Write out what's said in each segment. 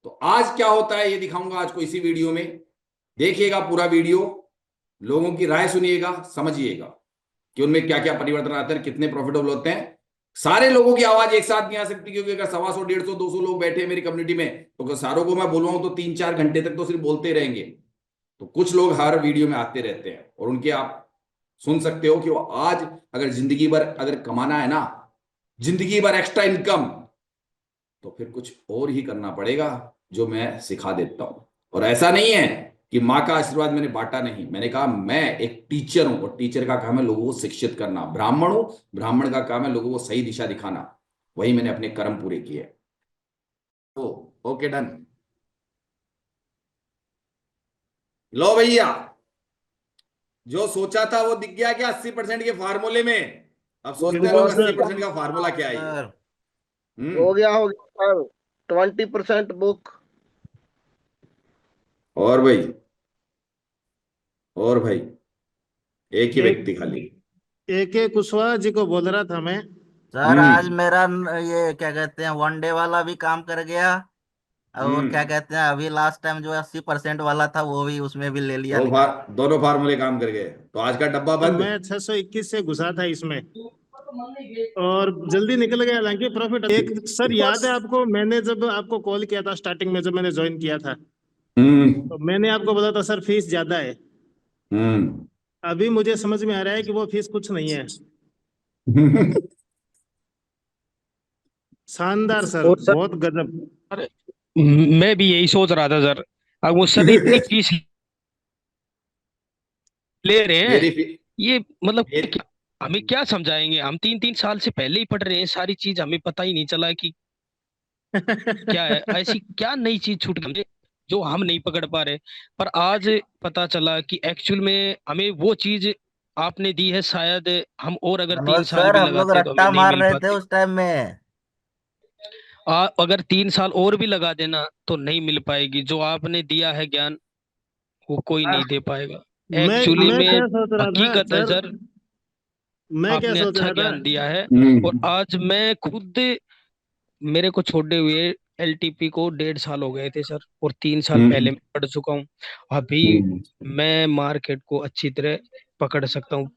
तो आज क्या होता है ये दिखाऊंगा आज को इसी वीडियो में। देखिएगा पूरा वीडियो, लोगों की राय सुनिएगा, समझिएगा कि उनमें क्या क्या परिवर्तन आते हैं, कितने प्रॉफिटेबल होते हैं। सारे लोगों की आवाज एक साथ नहीं आ सकती, क्योंकि अगर 125 150 200 लोग बैठे हैं मेरी कम्युनिटी में, तो सारों को मैं बोलूँ तो 3 4 घंटे तक तो सिर्फ बोलते रहेंगे। तो कुछ लोग हर वीडियो में आते रहते हैं और उनके आप सुन सकते हो कि वो आज अगर जिंदगी भर अगर कमाना है ना, जिंदगी भर एक्स्ट्रा इनकम, तो फिर कुछ और ही करना पड़ेगा जो मैं सिखा देता हूं। और ऐसा नहीं है कि माँ का आशीर्वाद मैंने बांटा नहीं, मैंने कहा मैं एक टीचर हूं और टीचर का काम है लोगों को शिक्षित करना। ब्राह्मण हूं, ब्राह्मण का काम है लोगों को सही दिशा दिखाना। वही मैंने अपने कर्म पूरे किए। ओ, ओके डन। लो भैया, जो सोचा था वो दिख गया क्या 80% के फार्मूले में? अब सोचते हैं बिल्कुल लोग सर। 80% का फार्मूला क्या है ये। सर हम्म। हो गया सर। 20% बुक। और भाई, और भाई, एक ही एक व्यक्ति खाली। AK कुशवाहा जी को बोल रहा था मैं। सर आज हम्म। मेरा ये क्या कहते हैं वन डे वाला भी काम कर गया। और क्या हम्म। कहते हैं अभी लास्ट टाइम जो 80% वाला था वो भी उसमें भी ले लिया निकाल। दोनों फार्मूले काम कर गए, तो आज का डब्बा तो बंद। मैं 621 से घुसा था इसमें और जल्दी निकल गया, हालांकि प्रॉफिट एक। सर याद है आपको, मैंने जब आपको कॉल किया था स्टार्टिंग में, जब मैंने ज्वाइन किया था, हम्म। तो मैंने आपको बोला था सर फीस ज्यादा है। हम्म। अभी मुझे समझ में आ रहा है कि वो फीस कुछ नहीं है। शानदार सर, और सर बहुत गजब। सर मैं भी यही सोच रहा था सर। अब वो सर इतनी फीस ले रहे हैं, मेरी ये मतलब मेरी हमें क्या समझाएंगे? हम 3 3 साल से पहले ही पढ़ रहे हैं सारी चीज, हमें पता ही नहीं चला कि क्या है, ऐसी क्या नई चीज छूट गई हमें जो हम नहीं पकड़ पा रहे। पर आज पता चला कि एक्चुअल में हमें वो चीज आपने दी है, शायद हम और अगर तीन मनोज साल सर भी हम लोग लगाते तो हमें रट्टा नहीं मार मिल रहे थे पाती। उस टाइम में। अगर 3 साल और भी लगा देना तो नहीं मिल पाएगी। जो आपने दिया है ज्ञान वो कोई नहीं दे पाएगा। मैं एक्चुअली मैं में क्या सोच रहा था हकीकत है सर, सर, मैं क्या आपने सोच अच्छा रहा था। ज्ञान दिया है। और हम्म। आज मैं खुद, मेरे को छोड़े हुए LTP को 1.5 साल हो गए थे सर, और 3 साल पहले हम्म। मैं पढ़ चुका हूँ। अभी हम्म। मैं मार्केट को अच्छी तरह पकड़ सकता हूँ,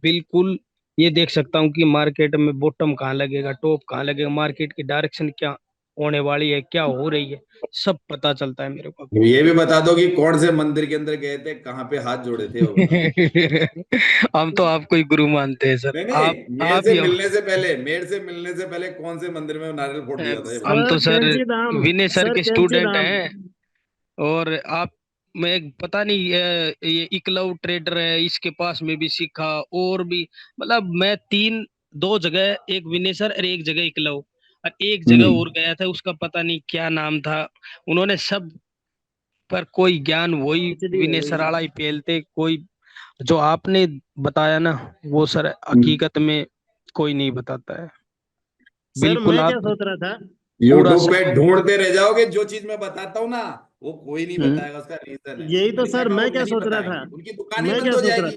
बिल्कुल। ये देख सकता हूँ कि मार्केट में बॉटम कहाँ लगेगा, टॉप कहाँ लगेगा, मार्केट की डायरेक्शन क्या होने वाली है, क्या हो रही है, सब पता चलता है मेरे को। ये भी बता दो कि कौन से मंदिर के अंदर गए थे, कहाँ पे हाथ जोड़े थे, वो बता दो। हम तो आपको ही गुरु मानते हैं सर। नहीं आप नहीं, आप ही मेरे से मिलने से पहले कौन से मंदिर में नारियल फोड़ दिया था, ये हम बताओ। तो सर सर कैंची धाम, विनय सर सर के कैंची स्टूडेंट धाम। हैं। और आप, मैं पता नहीं ये इकलव ट्रेडर है, इसके पास में भी सीखा। और भी मतलब मैं तीन, दो जगह, एक विनय सर और एक जगह इकलव, और एक जगह हम्म। और गया था, उसका पता नहीं क्या नाम था। उन्होंने सब, पर कोई ज्ञान वही खिचड़ी हो विनय गई। सर आला ही पेलते। कोई जो आपने बताया ना, वो सर हम्म। हकीकत में कोई नहीं बताता है। सर बिल्कुल मैं क्या आप सोच रहा था। पूरा यूट्यूब पे सही। ढूंढते रह जाओगे, जो चीज मैं बताता हूँ ना वो कोई नहीं हम्म। बताएगा, उसका रीजन है। यही तो मैंने क्या सर कहा, वो मैं क्या नहीं सोच रहा था। बताएंगे, उनकी दुकान ही मैं बंद क्या हो सोच जाएगी। रहा।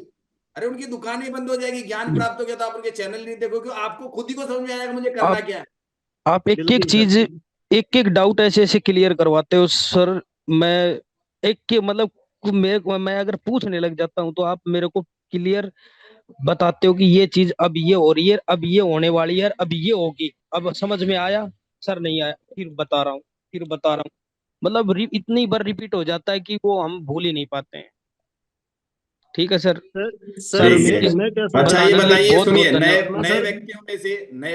अरे उनकी दुकान ही बंद हो जाएगी, ज्ञान प्राप्त हो गया तो आप उनके चैनल नहीं देखोगे, आपको खुद ही को समझ में आएगा मुझे करना आप क्या है। आप एक एक बिल्कुल सर। चीज, एक एक डाउट ऐसे ऐसे क्लियर करवाते हो सर। मैं एक के मतलब मैं अगर पूछने लग जाता हूँ तो आप मेरे को क्लियर बताते हो कि ये चीज अब ये हो रही है, अब ये होने वाली है, अब ये होगी। अब समझ में आया सर, नहीं आया फिर बता रहा हूँ, फिर बता रहा हूँ। मतलब इतनी बार रिपीट हो जाता है कि वो हम भूल ही नहीं पाते हैं। ठीक है सर। सर सर ठीक है। इस मैं क्या सोच अच्छा रहा ये बताने था। के लिए बताइए, बहुत बहुत सुनिए, नए धन्यवाद। नए सर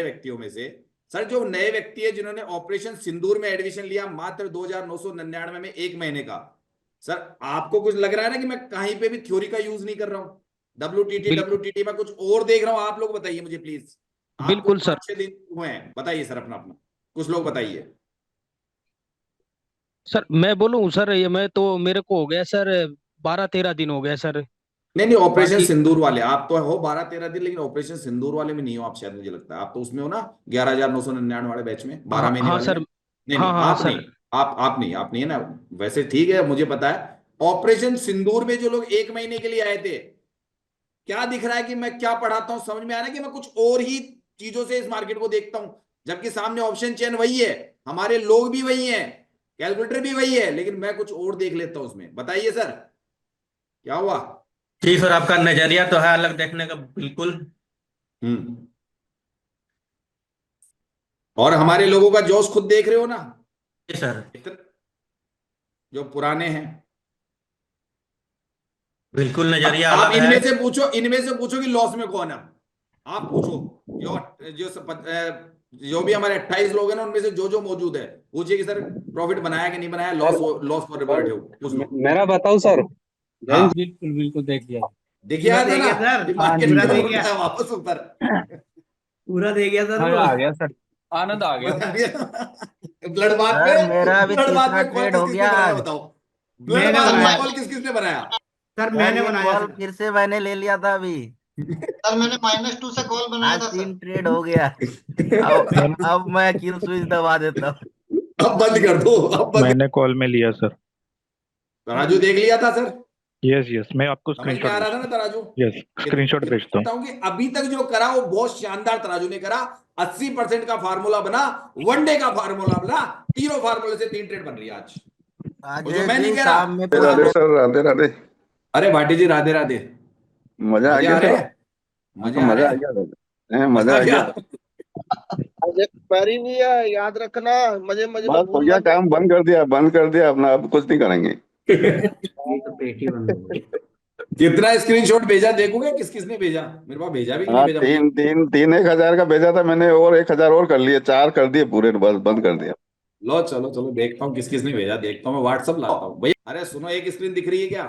व्यक्तियों में से सर, जो नए व्यक्ति है जिन्होंने ऑपरेशन सिंदूर में एडमिशन लिया मात्र 2999 में, 1 महीने का, सर आपको कुछ लग रहा है ना कि मैं कहीं पे भी थ्योरी का यूज नहीं कर रहा हूँ? बिल्कुल, WTT में कुछ और देख रहा हूँ, आप लोग बताइए मुझे प्लीज। आपको बिल्कुल सर। 5 6 दिन हुए हैं, बताइए सर अपना अपना, कुछ लोग बताइए। सर मैं बोलूं सर, ये मैं तो, मेरे को हो गया सर 12 13 दिन हो गया सर। नहीं नहीं, ऑपरेशन बाकी सिंदूर वाले आप तो हो 12 13 दिन, लेकिन ऑपरेशन सिंदूर वाले में नहीं हो आप, शायद मुझे लगता है आप तो उसमें हो ना, 11,999 वाले बैच में, हाँ 12 महीने हाँ वाले में। सर। नहीं हाँ नहीं, हाँ आप सर। नहीं, आप नहीं है ना। वैसे ठीक है, मुझे पता है। ऑपरेशन सिंदूर में जो लोग 1 महीने के लिए आए थे, क्या दिख रहा है कि मैं क्या पढ़ाता हूं, समझ में आ रहा है कि मैं कुछ और ही चीजों से इस मार्केट को देखता हूं, जबकि सामने ऑप्शन चेन वही है, हमारे लोग भी वही हैं। कैलकुलेटर भी वही है, लेकिन मैं कुछ और देख लेता हूं उसमें। बताइए सर क्या हुआ। जी सर, आपका नजरिया तो है अलग देखने का, बिल्कुल। हम्म। और हमारे लोगों का जोश खुद देख रहे हो ना, जी सर, जो पुराने हैं। बिल्कुल नजरिया आप अलग है। इनमें से पूछो कि लॉस में कौन है। आप पूछो, जो जो जो भी हमारे 28 लोग हैं ना, उनमें से जो जो मौजूद है, पूछिए कि सर प्रॉफिट बनाया कि नहीं बनाया, सर लॉस फॉर बैठे हो, पूछ लो। मेरा बताऊं सर। हाँ बिल्कुल बिल्कुल देख लिया। दिख गया पूरा था दे ना, गया सर, ये हाँ मार्केट पूरा में दे उड़ता गया, है वापस ऊपर। पूरा दे गया सर वो। मजा आ गया सर, आनंद आ गया। ब्लड बात सर में, मेरा अभी ब्लड बात तीसरा में कॉल ट्रेड किस हो किसने गया बनाया आज। बताओ। ब्लड मैंने बात में बनाया कॉल किस किसने बनाया। सर, सर मैंने ये बनाया कॉल सर। फिर से मैंने ले लिया था अभी। सर मैंने -2 से कॉल बनाया आज था सर। 3 ट्रेड हो गया। अब मैं किल स्विच दबा देता हूँ। अब बंद कर दो, अब बंद। मैंने कॉल में लिया सर। तराजू देख लिया था सर, यस यस, मैं आपको समझ में स्क्रीनशॉट आ रहा था भेजता ना तराजू। हूँ। यस, स्क्रीनशॉट भेजता हूँ। बताऊं कि अभी तक जो करा वो बहुत शानदार तराजू ने करा। 80% का फार्मूला बना, वनडे का फार्मूला बना, तीनों फार्मूले से 3 ट्रेड बन रही है आज। वो जो अजय मैं नहीं जी कह रहा। शाम में राधे पूरा राधे दिन। सर, राधे राधे। अरे भाटी जी राधे राधे। मजा आ मजे गया आ रहे सर। हैं, मजे हाँ, आ रहे मजा आ हैं, गया सर। मजा मजा आ आ गया। गया। आज एक्सपायरी भी है, याद रखना। मजे मजे में बस हो भूल गया मत काम, बंद कर दिया, बंद कर दिया अपना, अब कुछ नहीं करेंगे। ये तो पेटी बंद हो गई। कितना स्क्रीनशॉट भेजा देखोगे, किस किसने भेजा, मेरे पास भेजा भी कि नहीं हाँ, भेजा मुझे। तीन तीन तीन 1,000 का भेजा था मैंने, और 1,000 और कर लिए, 4 कर दिए पूरे, बस बंद कर दिया। लो चलो चलो देखता हूँ किस किसने भेजा, देखता हूँ मैं व्हाट्सअप लाता हूँ भैया। अरे सुनो, एक स्क्रीन दिख रही है क्या।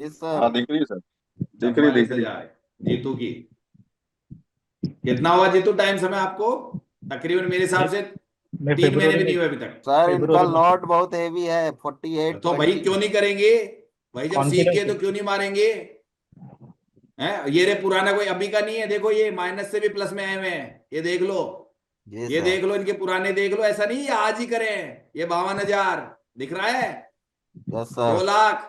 Yes sir. हाँ, दिख रही है सर, अच्छा दिख रही दिख रही। 42,000 जीतू की। कितना हुआ जीतू टाइम समय आपको, तकरीबन मेरे हिसाब से मैं 3 महीने भी फरवरी नहीं में हुए अभी तक। सर इनका फरवरी में लॉट बहुत हेवी है, 48 तो भाई 20। क्यों नहीं करेंगे, भाई जब सीख गए कॉन्फिडेंस। तो क्यों नहीं मारेंगे। हैं ये रे पुराना कोई अभी का नहीं है, देखो ये माइनस से भी प्लस में आए हुए हैं, ये देख लो, जी ये सर। देख लो, इनके पुराने देख लो, ऐसा नहीं ये आज ही करें। ये 52,000 दिख रहा है, यस 2 सर। लाख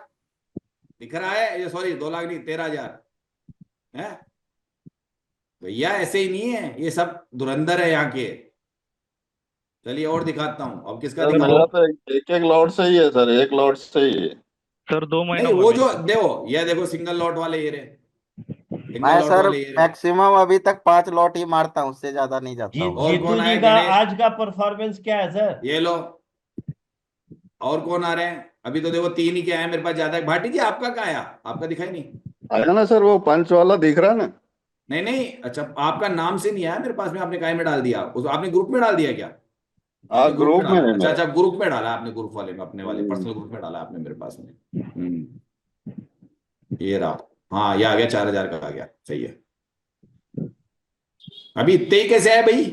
दिख रहा है, ये सॉरी 2 लाख नहीं 13,000 है भैया, ऐसे ही नहीं है, ये सब धुरंधर है यहाँ के। चलिए और दिखाता हूँ, अब किसका सर दिखाऊं। मेरा तो एक एक लॉट से ही है सर, एक लॉट से ही है। सर 2 महीना नहीं हुआ वो मेरे जो को। देखो, ये देखो सिंगल लॉट वाले ये रहे, सिंगल मैं लॉट सर वाले ये रहे। मैक्सिमम अभी तक 5 लॉट ही मारता हूँ, उससे ज्यादा नहीं जाता हूँ। और जीतू कौन जी आए का गणेश, आज का परफॉर्मेंस क्या है सर? ये लो। और कौन आ रहे हैं, अभी तो देखो 3 ही क्या है मेरे पास, ज्यादा है। भाटी जी आपका क्या आया, आपका दिखाई नहीं। आया ना सर, वो पंच वाला दिख रहा है ना। नहीं नहीं, अच्छा आपका नाम से नहीं आया मेरे पास में, आपने काय में डाल दिया, उस आपने ग्रुप में डाल दिया क्या। हाँ, आपने ग्रुप में ग्रुप में डाला, है अच्छा मेरा। अच्छा ग्रुप में डाला आपने, ग्रुप वाले में, अपने वाले हम्म। पर्सनल ग्रुप में डाला आपने मेरे पास में। ये रहा, हाँ ये आ गया, 4,000 का आ गया, सही है। अभी इतने ही कैसे आए भाई,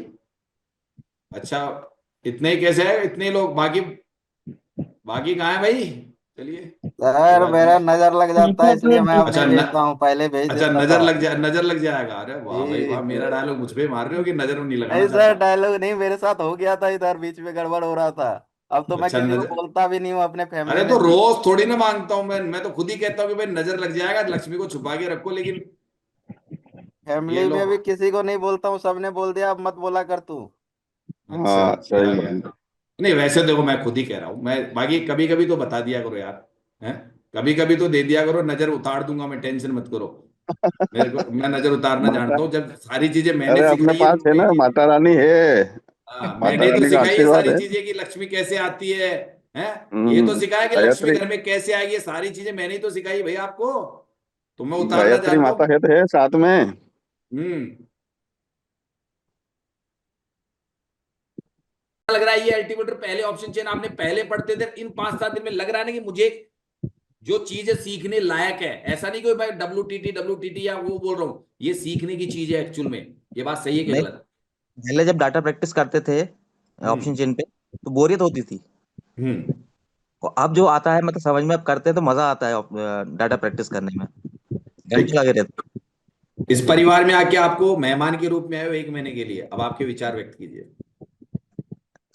अच्छा इतने ही कैसे आए, इतने लोग, बाकी बाकी कहाँ है भाई। चलिए कोई सर बात मेरा नहीं। नजर लग जाता है, इसलिए मैं अब अच्छा नहीं भेजता हूँ, पहले भेज अच्छा देता था। नजर लग जाएगा, अरे वाह भाई जी। वाह, मेरा डायलॉग मुझ पे मार रहे हो कि नजर में नहीं लगाना नहीं सर, चाहता। डायलॉग नहीं, मेरे साथ हो गया था इधर, बीच में गड़बड़ हो रहा था। अब तो मैं अच्छा किसी को नजर, बोलता भी नहीं हूँ अपने फैमिली अरे में तो भी। रोज थोड़ी ना मांगता हूं मैं तो खुद ही कहता हूँ कि भाई नजर लग जाएगा, लक्ष्मी को छुपा के रखो, लेकिन ये फैमिली लो। में भी किसी को नहीं बोलता हूँ, सबने बोल दिया अब मत बोला कर तू। अच्छा हाँ, ये सही आ गया। बात। नहीं वैसे देखो मैं खुद ही कह रहा हूँ, मैं बाकी कभी कभी तो बता दिया करो यार, हैं कभी कभी तो दे दिया करो, नजर उतार दूंगा मैं, टेंशन मत करो। मेरे को, मैं नजर उतारना माता, जानता हूँ, जब सारी चीजें मैंने अरे अपने सिखाई है पास है ना, मैंने, माता रानी है। हाँ मैंने माता ही तो रानी का सिखाई है आशीर्वाद सारी है। चीजें कि लक्ष्मी कैसे आती है, हैं ये तो सिखाया कि लक्ष्मी गायत्री, घर में कैसे आएगी, ये सारी चीजें मैंने ही तो सिखाई भैया आपको, तो मैं उतारना गायत्री जानता माता हूँ। है तो है साथ में। हम्म। लग रहा है ये अल्टीमेटर पहले ऑप्शन चेन आपने पहले पढ़ते थे, इन 5-7 दिन में लग रहा है ना कि मुझे जो चीज है सीखने लायक है, ऐसा नहीं कोई भाई डब्ल्यू टी टी या वो बोल रहा हूं, ये सीखने की चीज है एक्चुअल में। ये बात सही है कि नहीं, गलत। पहले जब डाटा प्रैक्टिस करते थे ऑप्शन हम्म चेन पे तो बोरियत होती थी। हम्म। और अब जो आता है मतलब समझ में अब करते हैं तो मजा आता है डाटा प्रैक्टिस करने में, ठीक घंटे लगे रहते इस परिवार में आके आपको मेहमान के रूप में आए हो 1 महीने के लिए, अब आपके विचार व्यक्त कीजिए। हैं।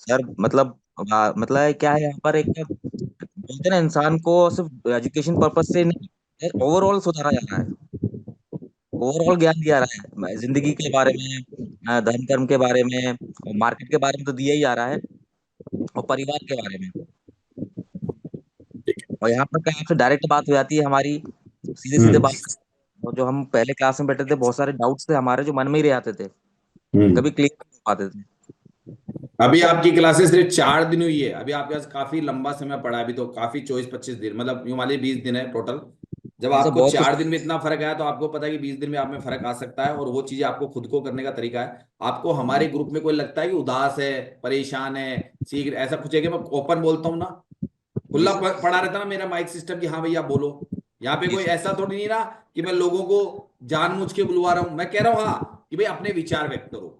सर मतलब मतलब क्या है यहाँ पर एक बोलते हैं ना, इंसान को सिर्फ एजुकेशन पर्पज से नहीं, ओवरऑल सुधारा जा रहा है, ओवरऑल ज्ञान दिया रहा है जिंदगी के बारे में, धर्म कर्म के बारे में, और मार्केट के बारे में तो दिया ही जा रहा है, और परिवार के बारे में। और यहाँ पर क्या आपसे डायरेक्ट बात हो जाती है हमारी, सीधे सीधे बात। और जो हम पहले क्लास में बैठे थे, बहुत सारे डाउट्स थे हमारे जो मन में ही रह जाते थे, कभी क्लियर नहीं हो पाते थे। अभी आपकी क्लासेस सिर्फ 4 दिन हुई है, अभी आपके पास काफी लंबा समय पड़ा है, अभी तो काफी 24-25 दिन, मतलब यूं मान लीजिए 20 दिन है टोटल। जब ऐसा आपको बहुत कुछ 4 दिन में इतना फर्क आया तो आपको पता है कि 20 दिन में आप में फर्क आ सकता है, और वो चीजें आपको खुद को करने का तरीका है। आपको हमारे ग्रुप में कोई लगता है कि उदास है, परेशान है, सीख ऐसा कुछ है कि मैं ओपन बोलता हूँ ना, जी खुला सर। पड़ा रहता ना मेरा माइक सिस्टम कि हाँ भैया बोलो। यहाँ पे जी कोई सर। ऐसा थोड़ी नहीं ना कि मैं लोगों को जानबूझ के बुलवा रहा हूँ, मैं कह रहा हूँ हाँ कि भाई अपने विचार व्यक्त करो।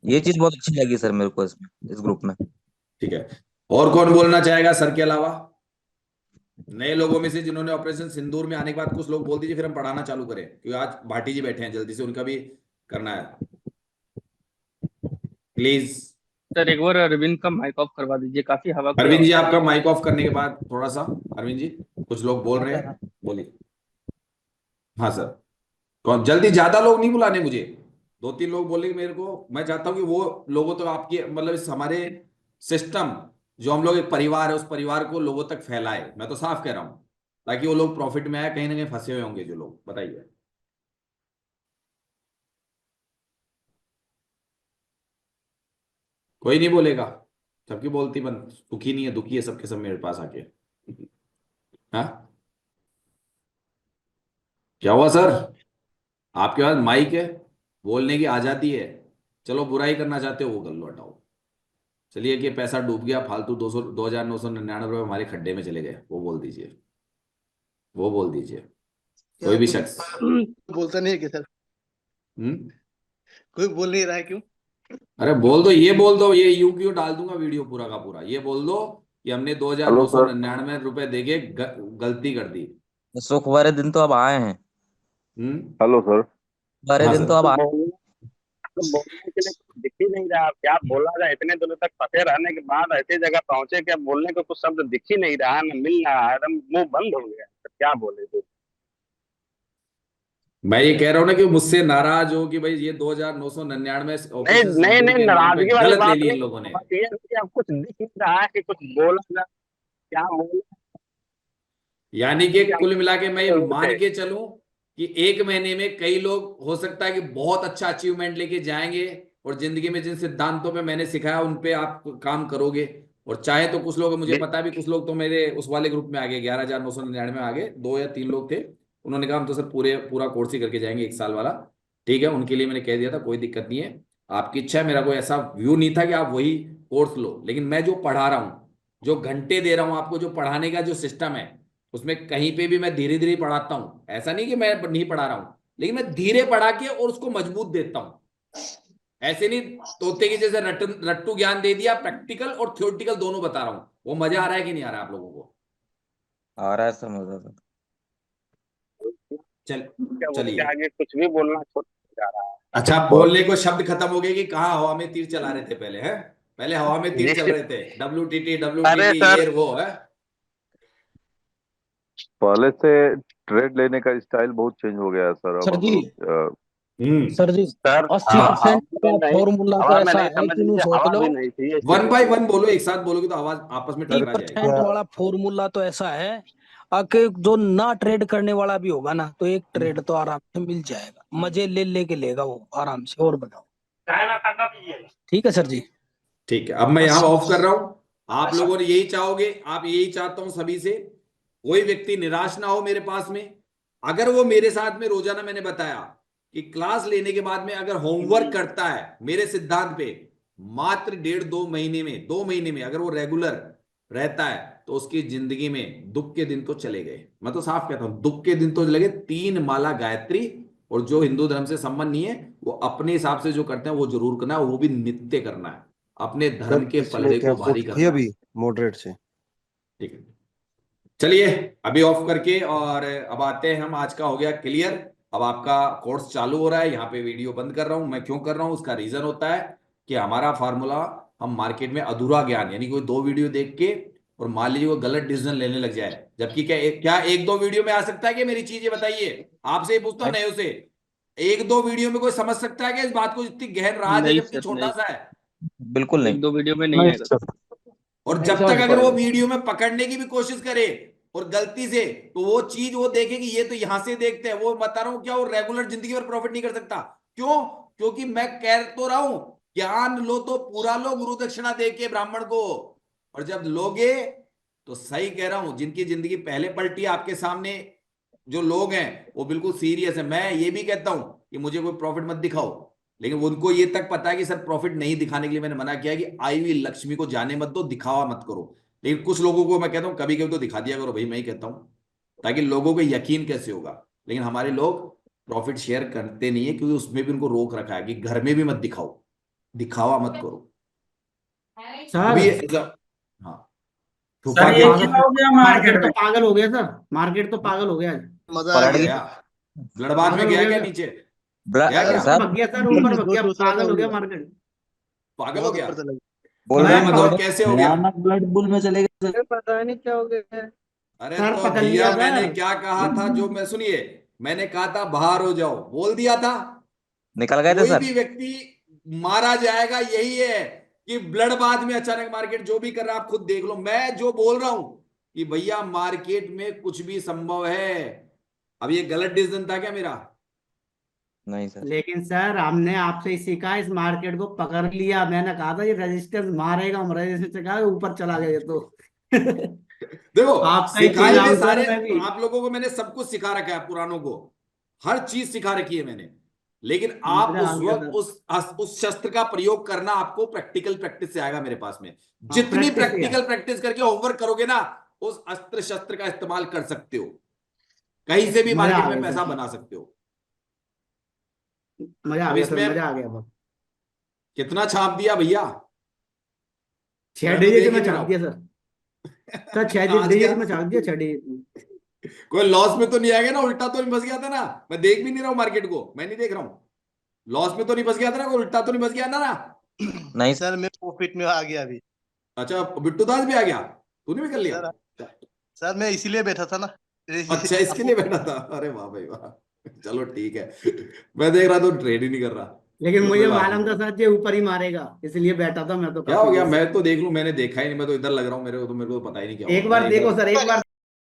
ये चीज बहुत अच्छी लगी सर मेरे को इसमें, इस ग्रुप में। ठीक है, और कौन बोलना चाहेगा सर के अलावा? नए लोगों में से जिन्होंने ऑपरेशन सिंदूर में आने के बाद कुछ लोग बोल दीजिए, फिर हम पढ़ाना चालू करें, क्योंकि आज भाटी जी बैठे हैं, जल्दी से उनका भी करना है, प्लीज। सर एक बार अरविंद का माइक ऑफ करवा दीजिए, काफी हवा की अरविंद जी आवाज। आपका माइक ऑफ करने के बाद थोड़ा सा, अरविंद जी कुछ लोग बोल रहे हैं, बोलिए। हाँ सर, कौन जल्दी, ज्यादा लोग नहीं बुलाने मुझे, 2-3 लोग बोलेंगे मेरे को, मैं चाहता हूँ कि वो लोगों तो आपकी मतलब इस हमारे सिस्टम, जो हम लोग एक परिवार है, उस परिवार को लोगों तक फैलाए, मैं तो साफ कह रहा हूँ, ताकि वो लोग प्रॉफिट में आए। कहीं ना कहीं फंसे हुए होंगे जो लोग, बताइए। कोई नहीं बोलेगा, सबकी बोलती बंद, सुखी नहीं है दुखी है सबके सब मेरे पास आके। हाँ, क्या हुआ सर? आपके पास माइक है, बोलने की आजादी है, चलो बुराई करना चाहते हो वो कर लो, हटाओ। चलिए कि पैसा डूब गया फालतू, 2,999 रुपये हमारे खड्डे में चले गए, वो बोल दीजिए, वो बोल दीजिए, कोई भी शख्स। बोलता नहीं है कि सर, हम्म, कोई बोल नहीं रहा है, क्यों? अरे बोल दो, ये बोल दो, ये यू क्यों डाल दूंगा वीडियो पूरा का पूरा, ये बोल दो कि हमने दो हजार हेलो नौ सौ सर। निन्यानवे रुपए देके गलती कर दी। सुख भरे दिन तो अब आए हैं। हम्म, हेलो सर। भरे हाँ दिन तो सर। अब आए। तो बोलने के लिए कुछ दिख ही नहीं रहा, अब क्या बोला जाए? इतने दिनों तक फंसे रहने के बाद ऐसी जगह पहुंचे कि अब बोलने को कुछ शब्द दिख ही नहीं रहा, न मिल रहा है, एकदम मुंह बंद हो गया, तो क्या बोले तो। मैं ये कह रहा हूं ना कि मुझसे नाराज हो कि भाई ये 2,999 नहीं ऑपरेशन नहीं सिंदूर नहीं, के नाम पे नाराजगी वाली गलत ले बात ली इन नहीं, लोगों ने। बात ये है कि अब कुछ दिख नहीं रहा है कि कुछ बोला जाए, क्या बोले, यानी कि क्या कुल मिला के मैं ये मान बोलते। के चलूं कि 1 महीने में कई लोग हो सकता है कि बहुत अच्छा अचीवमेंट लेके जाएंगे, और जिंदगी में जिन सिद्धांतों पे मैंने सिखाया उन पे आप काम करोगे। और चाहे तो कुछ लोग, मुझे पता है भी कुछ लोग तो मेरे उस वाले ग्रुप में आ गए, 11,999 में आ गए, 2 या 3 लोग थे, उन्होंने कहा हम तो सर पूरा कोर्स ही करके जाएंगे 1 साल वाला। ठीक है, उनके लिए मैंने कह दिया था कोई दिक्कत नहीं है, आपकी इच्छा है, मेरा कोई ऐसा व्यू नहीं था कि आप वही कोर्स लो, लेकिन मैं जो पढ़ा रहा हूँ, जो घंटे दे रहा हूँ आपको, जो पढ़ाने का जो सिस्टम है, उसमें कहीं पे भी मैं धीरे धीरे पढ़ाता हूँ, ऐसा नहीं कि मैं नहीं पढ़ा रहा हूँ, लेकिन मैं धीरे पढ़ा के और उसको मजबूत देता हूँ। ऐसे नहीं तोते की जैसे रट्टू रट्टू ज्ञान दे दिया, प्रैक्टिकल और थ्योरेटिकल दोनों बता रहा हूँ। वो मजा आ रहा है कि नहीं आ रहा है आप लोगों को? आ रहा है सर मजा तो। चल, क्या बोलते चलिए। आगे कुछ भी बोलना छोड़ जा रहा है। अच्छा, बोलने को शब्द खत्म हो गए कि कहाँ हवा में तीर चला रहे थे पहले, है? पहले हवा में तीर चल जी। रहे थे, WTT अरे WTT सर, ये वो है। पहले से ट्रेड लेने का स्टाइल बहुत चेंज हो गया है सर, अब सर हम जी, लोग सर जी, सर अस्सी हाँ, परसेंट का नहीं, फॉर्मूला तो हवा में ऐसा नहीं, है समझ कि यूं लीजिए सोच हवा लो। भी नहीं थी इस 1 बाय स्थिति 1 बोलो, एक साथ बोलोगे तो आवाज आपस में ठीक आ जाएगी। 1% वाला फॉर्मूला तो ऐसा है कि जो ना ट्रेड करने वाला भी होगा ना, तो एक ट्रेड तो आराम से मिल जाएगा, मजे ले लेके लेगा वो आराम से। और बताओ, ठीक है सर जी? ठीक है, अब मैं यहाँ 80। ऑफ कर रहा हूं। आप लोगों ने यही चाहोगे, आप यही चाहता हूं सभी से, कोई व्यक्ति निराश ना हो मेरे पास में। अगर वो मेरे साथ में रोजाना, मैंने बताया कि क्लास लेने के बाद में अगर होमवर्क करता है मेरे सिद्धांत पे, मात्र 1.5-2 महीने में, 2 महीने में अगर वो रेगुलर रहता है, तो उसकी जिंदगी में दुख के दिन तो चले गए। मैं तो साफ कहता हूं, दुख के दिन तो लगे 3 माला गायत्री। और जो हिंदू धर्म से संबंध नहीं है, वो अपने हिसाब से जो करते हैं वो जरूर करना है, वो भी नित्य करना है, अपने धर्म के पलड़े को भारी करना है। मॉडरेट से। ठीक है, चलिए अभी ऑफ करके, और अब आते हैं हम, आज का हो गया क्लियर। अब आपका कोर्स चालू हो रहा है, यहाँ पे वीडियो बंद कर रहा हूं। मैं क्यों कर रहा हूं, उसका रीजन होता है कि हमारा फार्मूला, हम मार्केट में अधूरा ज्ञान, यानी कोई 2 वीडियो देख के और मान लीजिए वो गलत डिसीजन लेने लग जाए, जबकि क्या 1-2 वीडियो में आ सकता है कि मेरी चीज? ये बताइए, आपसे ही पूछता हूं नए से, 1-2 वीडियो में कोई समझ सकता है कि इस बात को? इतनी गहन राज है नहीं जबकि सर, छोटा नहीं, सा है। बिल्कुल नहीं। 1-2 वीडियो में नहीं आएगा। और जब तक अगर वो वीडियो में पकड़ने की भी कोशिश करे और गलती से, तो वो चीज वो देखे कि ये तो यहां से देखते हैं, वो बता रहा हूं क्या, वो रेगुलर जिंदगी में प्रॉफिट नहीं कर सकता। क्यों? क्योंकि मैं कह तो रहा हूं, ज्ञान लो तो पूरा लो गुरु दक्षिणा दे के ब्राह्मण को, और जब लोगे तो सही कह रहा हूं, जिनकी जिंदगी पहले पलटी आपके सामने जो लोग हैं वो बिल्कुल सीरियस है। मैं ये भी कहता हूं कि मुझे कोई प्रॉफिट मत दिखाओ, लेकिन उनको ये तक पता है कि सर प्रॉफिट नहीं दिखाने के लिए मैंने मना किया कि आई हुई लक्ष्मी को जाने मत दो, दिखावा मत करो। लेकिन कुछ लोगों को मैं कहता हूं कभी कभी तो दिखा दिया करो भाई, मैं ही कहता हूं, ताकि लोगों को यकीन कैसे होगा। लेकिन हमारे लोग प्रॉफिट शेयर करते नहीं है, क्योंकि उसमें भी उनको रोक रखा है कि घर में भी मत दिखाओ, दिखावा मत करो। अभी हाँ, सर ये क्या हो गया मार्केट में? पागल हो गया सर, मार्केट तो पागल हो गया। मजा आ पलट गया। गया ब्लडबाथ में गया क्या नीचे? गया क्या? सर भग गया सर, ऊपर भग गया, पागल हो गया मार्केट। पागल हो गया? ऊपर चला बोल मैं रहे हैं बताओ कैसे हो गया? ब्लड बुल में चले गए गया। पता नहीं क्या हो गया। अरे सर तो पकड़ भैया लिया मैंने सर। क्या कहा था, जो मैं सुनिए, मैंने कहा था बाहर हो जाओ, बोल दिया था। निकल गए थे कोई सर भी व्यक्ति मारा जाएगा, यही है कि ब्लड बाथ में अचानक मार्केट जो भी कर रहा है आप खुद देख लो। मैं जो बोल रहा हूं कि भैया मार्केट में कुछ भी संभव है। अब ये गलत डिसीजन था क्या मेरा? नहीं सर लेकिन सर हमने आपसे ही सीखा, इस मार्केट को पकड़ लिया। मैंने कहा था ये रेजिस्टेंस मारेगा, हम रेजिस्टेंस से कहा ऊपर चला गया ये तो। देखो आपका ही सिखाए चीज थे आऊं सारे, सर मैं भी। आप लोगों को मैंने सब कुछ सिखा रखा है, पुरानों को हर चीज सिखा रखी है मैंने। लेकिन आप मजा आ उस गया वक्त सर। उस शस्त्र का प्रयोग करना आपको प्रैक्टिकल प्रैक्टिस से आएगा मेरे पास में। जितनी प्रैक्टिस से प्रैक्टिकल प्रैक्टिस करके होमवर्क करोगे ना, उस अस्त्र शस्त्र का इस्तेमाल कर सकते हो, कहीं से भी मजा मार्केट आ में गया पैसा सर, बना सकते हो। मजा आ अब गया सर, इसमें मजा आ गया। बस कितना छाप दिया भैया? 6 मैं तो डिजिट देख ही में नहीं रहा छाप हूं। दिया सर। सर 6 आज क्या डिजिट में छाप दिया, 6 डिजिट। कोई लॉस में तो नहीं आएगा ना? उल्टा तो नहीं फंस गया था ना? मैं देख भी नहीं रहा हूं मार्केट को, मैं नहीं देख रहा हूं। लॉस में तो नहीं फंस गया था ना? कोई उल्टा तो नहीं फंस गया ना? नहीं सर मैं प्रॉफिट में आ गया अभी। अच्छा बिट्टू दास भी आ गया, तूने भी कर लिया? सर सर मैं इसीलिए बैठा था ना। अच्छा इसके लिए बैठा था? अरे वाह भाई वाह, चलो ठीक है। मैं देख रहा तो ट्रेड ही नहीं कर रहा। लेकिन चलो कोई मुझे बात मालूम था नहीं। सर ये ऊपर ही मारेगा, इसलिए बैठा था मैं तो क्या काफी हो गया? देर से। मैं तो देख लूं, मैंने देखा ही नहीं, मैं तो इधर लग रहा हूँ, मेरे को तो पता ही नहीं क्या एक हुआ। बार मैंने देखो इधर सर, एक बार